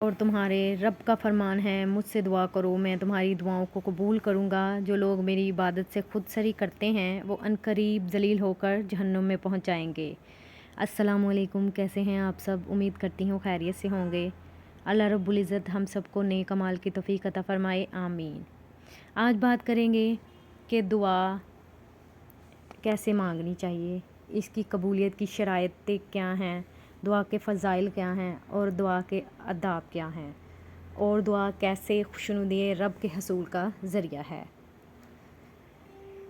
اور تمہارے رب کا فرمان ہے مجھ سے دعا کرو میں تمہاری دعاؤں کو قبول کروں گا۔ جو لوگ میری عبادت سے خود سری کرتے ہیں وہ عنقریب ذلیل ہو کر جہنم میں پہنچ جائیں گے۔ السلام علیکم، کیسے ہیں آپ سب؟ امید کرتی ہوں خیریت سے ہوں گے۔ اللہ رب العزت ہم سب کو نیک اعمال کی توفیق عطا فرمائے، آمین۔ آج بات کریں گے کہ دعا کیسے مانگنی چاہیے، اس کی قبولیت کی شرائط کیا ہیں، دعا کے فضائل کیا ہیں اور دعا کے آداب کیا ہیں، اور دعا کیسے خوشنودی رب کے حصول کا ذریعہ ہے۔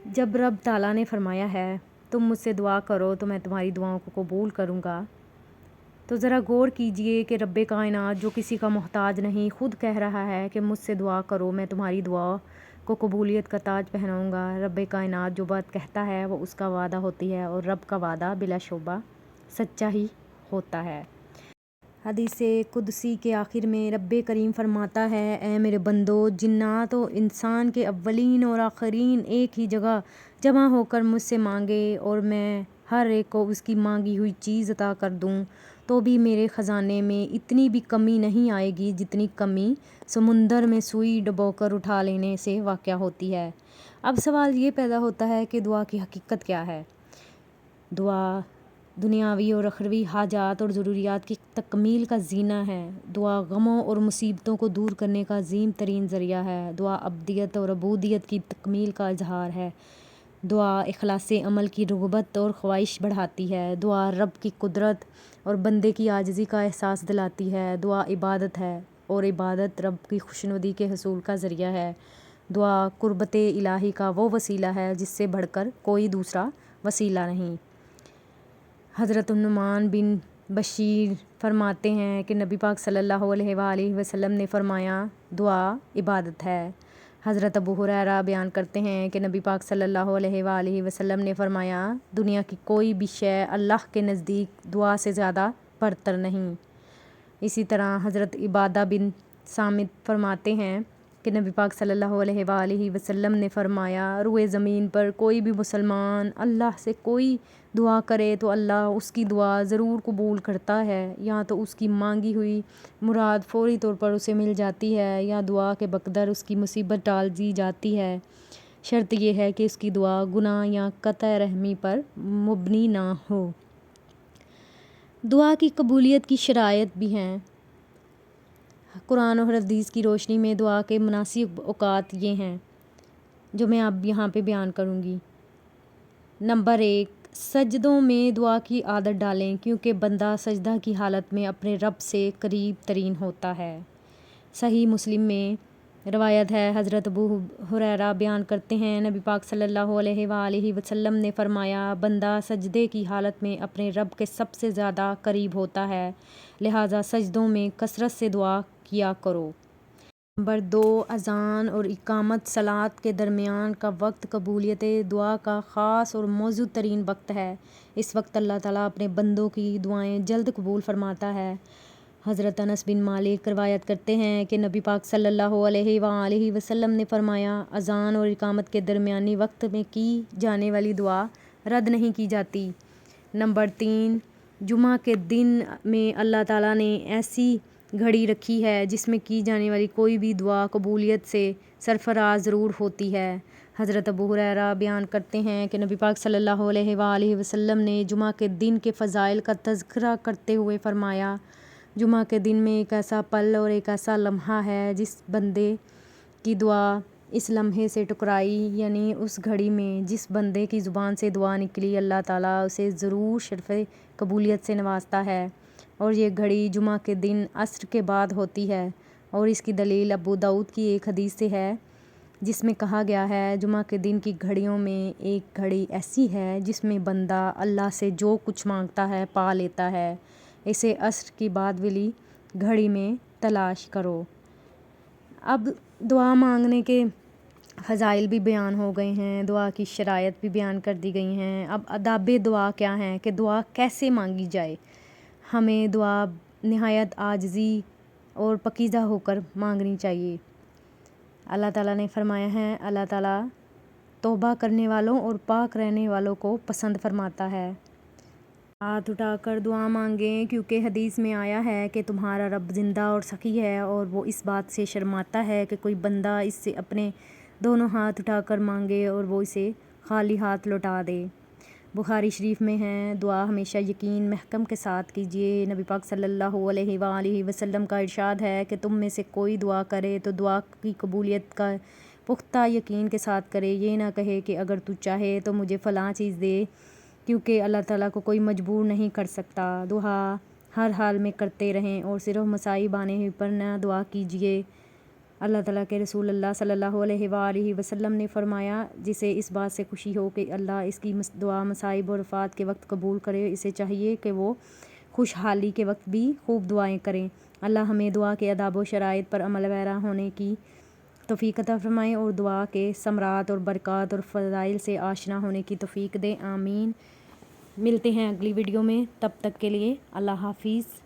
جب رب تعالیٰ نے فرمایا ہے تم مجھ سے دعا کرو تو میں تمہاری دعاؤں کو قبول کروں گا، تو ذرا غور کیجئے کہ رب کائنات جو کسی کا محتاج نہیں خود کہہ رہا ہے کہ مجھ سے دعا کرو میں تمہاری دعا کو قبولیت کا تاج پہناؤں گا۔ رب کائنات جو بات کہتا ہے وہ اس کا وعدہ ہوتی ہے، اور رب کا وعدہ بلا شبہ سچا ہی ہوتا ہے۔ حدیث قدسی کے آخر میں رب کریم فرماتا ہے، اے میرے بندو، جنات و انسان کے اولین اور آخرین ایک ہی جگہ جمع ہو کر مجھ سے مانگے اور میں ہر ایک کو اس کی مانگی ہوئی چیز عطا کر دوں تو بھی میرے خزانے میں اتنی بھی کمی نہیں آئے گی جتنی کمی سمندر میں سوئی ڈبو کر اٹھا لینے سے واقع ہوتی ہے۔ اب سوال یہ پیدا ہوتا ہے کہ دعا کی حقیقت کیا ہے؟ دعا دنیاوی اور اخروی حاجات اور ضروریات کی تکمیل کا زینہ ہے۔ دعا غموں اور مصیبتوں کو دور کرنے کا عظیم ترین ذریعہ ہے۔ دعا عبدیت اور عبودیت کی تکمیل کا اظہار ہے۔ دعا اخلاص عمل کی رغبت اور خواہش بڑھاتی ہے۔ دعا رب کی قدرت اور بندے کی عاجزی کا احساس دلاتی ہے۔ دعا عبادت ہے اور عبادت رب کی خوشنودی کے حصول کا ذریعہ ہے۔ دعا قربت الہی کا وہ وسیلہ ہے جس سے بڑھ کر کوئی دوسرا وسیلہ نہیں۔ حضرت نعمان بن بشیر فرماتے ہیں کہ نبی پاک صلی اللہ علیہ وآلہ وسلم نے فرمایا، دعا عبادت ہے۔ حضرت ابو ہریرہ بیان کرتے ہیں کہ نبی پاک صلی اللہ علیہ وآلہ وسلم نے فرمایا، دنیا کی کوئی بھی شے اللہ کے نزدیک دعا سے زیادہ برتر نہیں۔ اسی طرح حضرت عبادہ بن صامت فرماتے ہیں کہ نبی پاک صلی اللہ علیہ وآلہ وسلم نے فرمایا، روئے زمین پر کوئی بھی مسلمان اللہ سے کوئی دعا کرے تو اللہ اس کی دعا ضرور قبول کرتا ہے، یا تو اس کی مانگی ہوئی مراد فوری طور پر اسے مل جاتی ہے یا دعا کے بقدر اس کی مصیبت ٹال دی جاتی ہے۔ شرط یہ ہے کہ اس کی دعا گناہ یا قطع رحمی پر مبنی نہ ہو۔ دعا کی قبولیت کی شرائط بھی ہیں۔ قرآن اور حدیث کی روشنی میں دعا کے مناسب اوقات یہ ہیں جو میں اب یہاں پہ بیان کروں گی۔ نمبر 1، سجدوں میں دعا کی عادت ڈالیں، کیونکہ بندہ سجدہ کی حالت میں اپنے رب سے قریب ترین ہوتا ہے۔ صحیح مسلم میں روایت ہے، حضرت ابو ہریرہ بیان کرتے ہیں، نبی پاک صلی اللہ علیہ وآلہ وسلم نے فرمایا، بندہ سجدے کی حالت میں اپنے رب کے سب سے زیادہ قریب ہوتا ہے، لہٰذا سجدوں میں کثرت سے دعا کیا کرو۔ نمبر 2، اذان اور اقامت صلاۃ کے درمیان کا وقت قبولیت دعا کا خاص اور موزوں ترین وقت ہے۔ اس وقت اللہ تعالیٰ اپنے بندوں کی دعائیں جلد قبول فرماتا ہے۔ حضرت انس بن مالک روایت کرتے ہیں کہ نبی پاک صلی اللہ علیہ وآلہ وسلم نے فرمایا، اذان اور اقامت کے درمیانی وقت میں کی جانے والی دعا رد نہیں کی جاتی۔ نمبر 3، جمعہ کے دن میں اللہ تعالیٰ نے ایسی گھڑی رکھی ہے جس میں کی جانے والی کوئی بھی دعا قبولیت سے سرفراز ضرور ہوتی ہے۔ حضرت ابو ہریرہ بیان کرتے ہیں کہ نبی پاک صلی اللہ علیہ وآلہ وسلم نے جمعہ کے دن کے فضائل کا تذکرہ کرتے ہوئے فرمایا، جمعہ کے دن میں ایک ایسا پل اور ایک ایسا لمحہ ہے جس بندے کی دعا اس لمحے سے ٹکرائی، یعنی اس گھڑی میں جس بندے کی زبان سے دعا نکلی اللہ تعالیٰ اسے ضرور شرف قبولیت سے نوازتا ہے، اور یہ گھڑی جمعہ کے دن عصر کے بعد ہوتی ہے۔ اور اس کی دلیل ابو داؤد کی ایک حدیث سے ہے جس میں کہا گیا ہے، جمعہ کے دن کی گھڑیوں میں ایک گھڑی ایسی ہے جس میں بندہ اللہ سے جو کچھ مانگتا ہے پا لیتا ہے، اسے عصر کی بعد والی گھڑی میں تلاش کرو۔ اب دعا مانگنے کے فضائل بھی بیان ہو گئے ہیں، دعا کی شرائط بھی بیان کر دی گئی ہیں۔ اب آداب دعا کیا ہیں کہ دعا کیسے مانگی جائے؟ ہمیں دعا نہایت عاجزی اور پاکیزہ ہو کر مانگنی چاہیے۔ اللہ تعالیٰ نے فرمایا ہے، اللہ تعالیٰ توبہ کرنے والوں اور پاک رہنے والوں کو پسند فرماتا ہے۔ ہاتھ اٹھا کر دعا مانگیں، کیونکہ حدیث میں آیا ہے کہ تمہارا رب زندہ اور سخی ہے، اور وہ اس بات سے شرماتا ہے کہ کوئی بندہ اس سے اپنے دونوں ہاتھ اٹھا کر مانگے اور وہ اسے خالی ہاتھ لوٹا دے۔ بخاری شریف میں ہے، دعا ہمیشہ یقین محکم کے ساتھ کیجیے۔ نبی پاک صلی اللہ علیہ وآلہ وسلم کا ارشاد ہے کہ تم میں سے کوئی دعا کرے تو دعا کی قبولیت کا پختہ یقین کے ساتھ کرے، یہ نہ کہے کہ اگر تو چاہے تو مجھے فلاں چیز دے، کیونکہ اللہ تعالیٰ کو کوئی مجبور نہیں کر سکتا۔ دعا ہر حال میں کرتے رہیں اور صرف مصائب آنے ہی پر نہ دعا کیجیے۔ اللہ تعالیٰ کے رسول اللہ صلی اللہ علیہ وآلہ وسلم نے فرمایا، جسے اس بات سے خوشی ہو کہ اللہ اس کی دعا مصائب اور آفات کے وقت قبول کرے، اسے چاہیے کہ وہ خوشحالی کے وقت بھی خوب دعائیں کریں۔ اللہ ہمیں دعا کے آداب و شرائط پر عمل پیرا ہونے کی توفیق عطا فرمائے اور دعا کے ثمرات اور برکات اور فضائل سے آشنا ہونے کی توفیق دے، آمین۔ ملتے ہیں اگلی ویڈیو میں، تب تک کے لیے اللہ حافظ۔